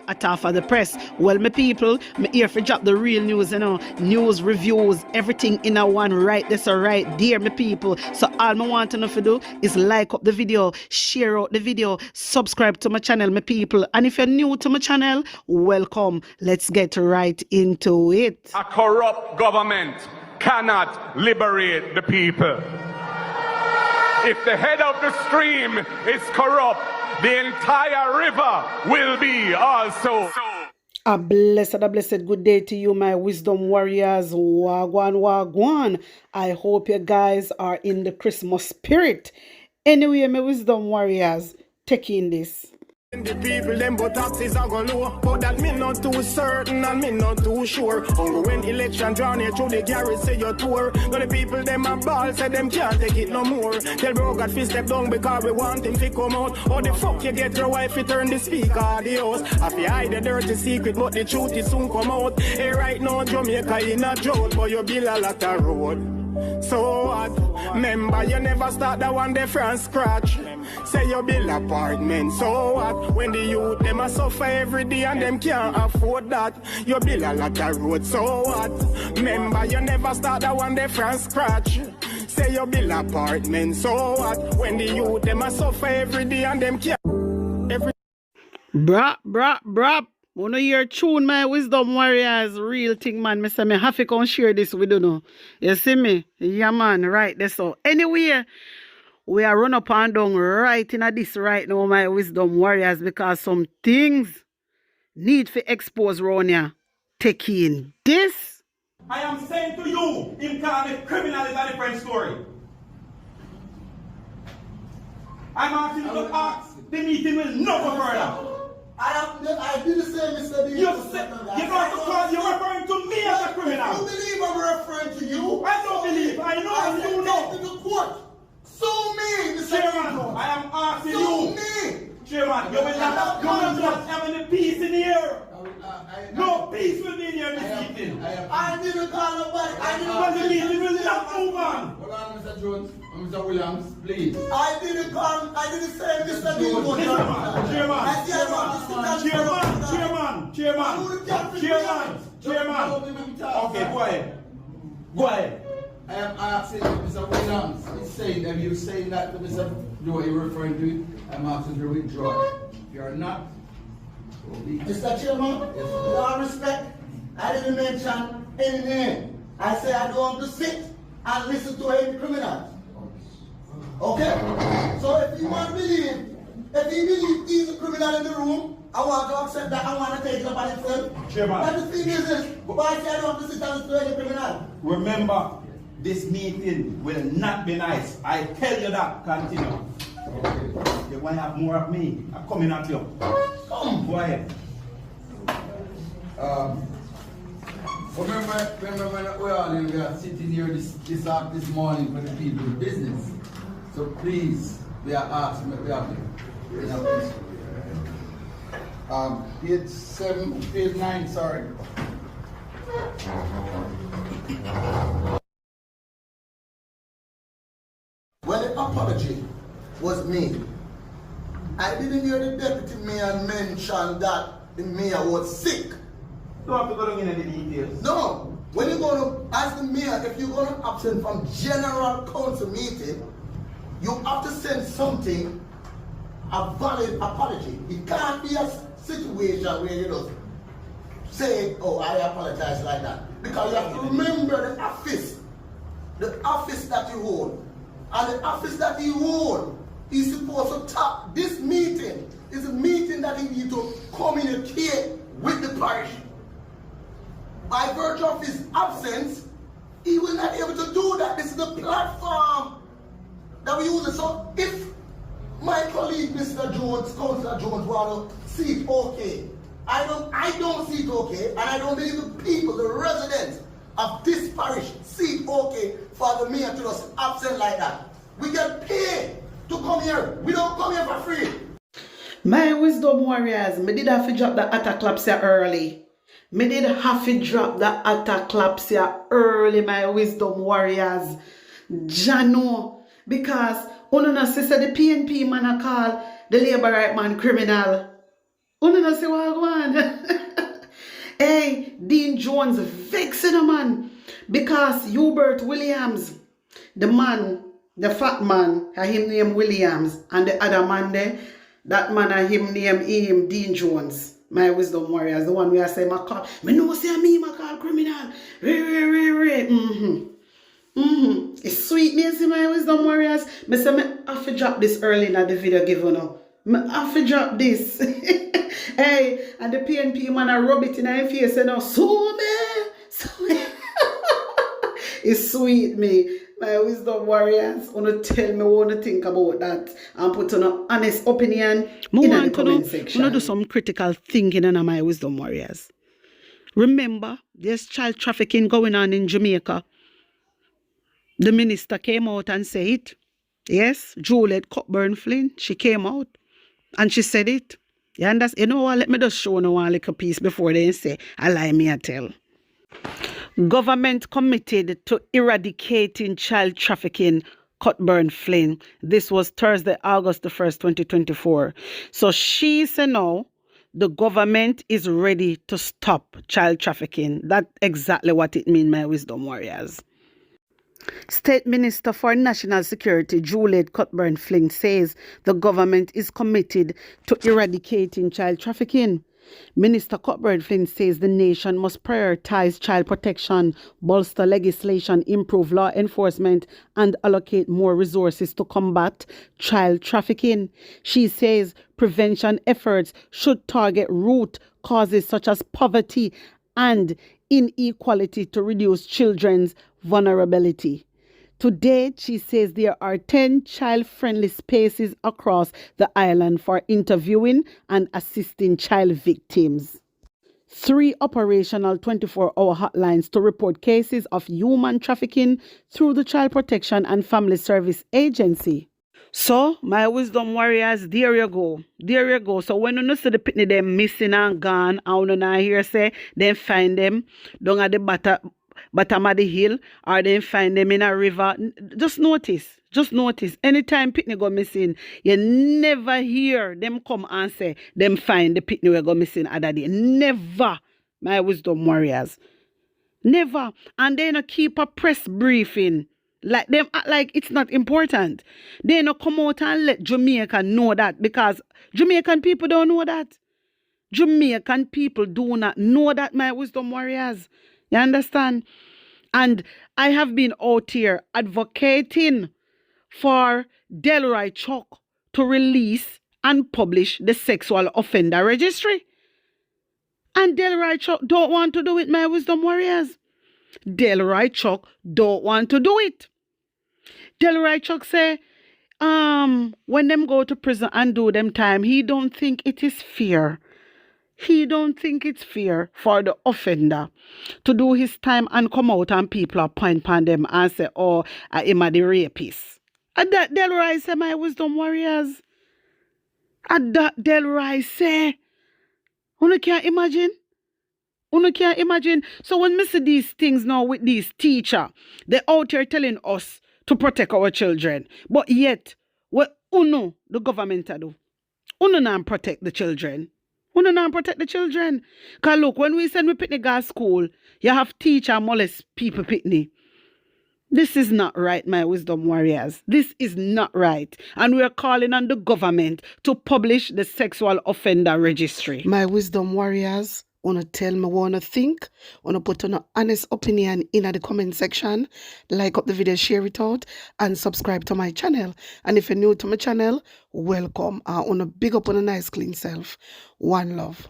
At half of the press. Well, my people, me here for drop the real news, news, reviews, everything in a one right this or right there, my people. So all I want to know to do is like up the video, share out the video, subscribe to my channel, my people. And if you're new to my channel, welcome. Let's get right into it. A corrupt government cannot liberate the people. If the head of the stream is corrupt, the entire river will be also. A blessed good day to you, my wisdom warriors. Wagwan, wagwan. I hope you guys are in the Christmas spirit. Anyway, my wisdom warriors, take in this. The people, them but taxes are go low. But that me not too certain and me not too sure. Only when election draw near through the garage say your tour. Now the people, them a ball, say them can't take it no more. Tell bro God fi step down because we want him to come out. How the fuck you get your wife to turn the speaker of the house? I fi hide the dirty secret, but the truth is soon come out. Hey, right now Jamaica in a drought, but you build a lot of road. So what? Remember you never start that one day from scratch. Say you build apartment. So what? When the youth them a suffer every day and them can't afford that. You build a lot of road. So what? Remember you never start that one day from scratch. Say you build apartment. So what? When the youth them a suffer every day and them can't. Brap. Wanna hear tune, my wisdom warriors? Real thing, man. Me say me have to come share this with you know. You see me? Yeah, man. Right there. So anyway, we are run up and down right in this right now, my wisdom warriors, because some things need to expose round here. Take in this. I am saying to you, him call me criminal is a different story. I'm asking you to ask, the meeting will not go further. I did the same, Mr. D. You're referring to me as a criminal. You believe I'm referring to you? I don't believe. I know and you know. To the court. Sue me, Mr. Chairman, I am asking Sue you. me. Chairman, you will not have any peace in here. No peace will be in here this evening. I didn't call nobody. But the meeting will not move on. Hold on, Mr. Jones. Mr. Williams, please. I didn't say Mr. D. Chairman. Okay, go ahead. I am asking Mr. Williams. He's saying, and you're saying that to Mr. Joe, you're referring to it. I'm asking to withdraw it. If you're not, Mr. Chairman, with all respect, I didn't mention any name. I say I don't want to sit and listen to any criminals. Okay? So if you want to believe, if you believe he's a criminal in the room, I want to accept that. I want to take it upon himself. Chairman. But the thing is this, why say I don't have to sit and listen to any criminal? Remember, this meeting will not be nice. I tell you that. Continue. You want to have more of me? I'm coming at you. Come, go ahead. remember when we are sitting here this morning for the people's business. So please, we are asking, page 9, sorry. When the apology was made, I didn't hear the deputy mayor mention that the mayor was sick. Don't have to go down into the details. No. When you're going to, as the mayor, if you're going to absent from general council meeting, you have to send something, a valid apology. It can't be a situation where you just say, oh, I apologize like that. Because you have to remember the office that you hold. And the office that he hold is supposed to talk. This meeting is a meeting that he needs to communicate with the parish. By virtue of his absence, he will not be able to do that. This is the platform that we use. So if my colleague, Mr. Jones, Councillor Jones, want to see it okay, I don't see it okay, and I don't believe the people, the residents of this parish see it okay for the mayor to just absent like that. We get paid to come here. We don't come here for free. My wisdom warriors, me did have to drop the attaclapsia early. Me did have to drop the attaclapsia early, my wisdom warriors. Jano, because Ununa say the PNP man a call the labor right man criminal. Ununa say what go on? Dean Jones vexing a man because Hubert Williams, the man, the fat man, him name Williams, and the other man there, that man him name Dean Jones. My wisdom warriors, the one where I say my call. Me know say me my call criminal. It's sweet me see my wisdom warriors. Me say me have to drop this early in the video give you now. Me have to drop this. Hey, and the PNP man I rub it in my face and now so me. It's sweet me. My wisdom warriors, wanna tell me what to think about that and put on an honest opinion in the comment section. I want to do some critical thinking in my wisdom warriors. Remember, there's child trafficking going on in Jamaica. The minister came out and said it. Yes, Juliet Cockburn Flynn, she came out and she said it. You understand? You know what? Let me just show you one little piece before they say, I lie me I tell. Government committed to eradicating child trafficking, Cockburn Flynn. This was Thursday, August the 1st, 2024. So she said no, the government is ready to stop child trafficking. That's exactly what it means, my wisdom warriors. State Minister for National Security, Juliet Cockburn Flynn, says the government is committed to eradicating child trafficking. Minister Cockburn Flynn says the nation must prioritize child protection, bolster legislation, improve law enforcement, and allocate more resources to combat child trafficking. She says prevention efforts should target root causes such as poverty and inequality to reduce children's vulnerability. To date, she says there are 10 child-friendly spaces across the island for interviewing and assisting child victims. 3 operational 24-hour hotlines to report cases of human trafficking through the Child Protection and Family Service Agency. So, my wisdom warriors, there you go. There you go. So, when you see the pitney them missing and gone, and you not hear say, then find them down at the bottom of the hill, or then find them in a river. Just notice. Anytime pitney go missing, you never hear them come and say, them find the pitney will go missing other day. Never, my wisdom warriors. Never. And they no keep a press briefing. Like them act like it's not important. They no come out and let Jamaica know that, because Jamaican people don't know that. Jamaican people do not know that, my wisdom warriors. You understand? And I have been out here advocating for Delroy Chuck to release and publish the sexual offender registry. And Delroy Chuck don't want to do it, my wisdom warriors. Delroy Chuck don't want to do it. Delroy Chuck say, when them go to prison and do them time, he don't think it is fair. He don't think it's fair for the offender to do his time and come out and people are point on them and say, oh, him a the rapist. And that Delroy say, my wisdom warriors. And that Delroy say, you can't imagine? You can't imagine. So when we see these things now with these teachers, they're out here telling us to protect our children. But yet, what the government do? Not protect the children. Not protect the children. Because look, when we send we pitney go to school, you have teacher molest people pitney. This is not right, my wisdom warriors. This is not right. And we are calling on the government to publish the sexual offender registry. My wisdom warriors, wanna tell me what you think, wanna put on an honest opinion in the comment section, like up the video, share it out, and subscribe to my channel. And if you're new to my channel, welcome. I wanna big up on a nice clean self. One love.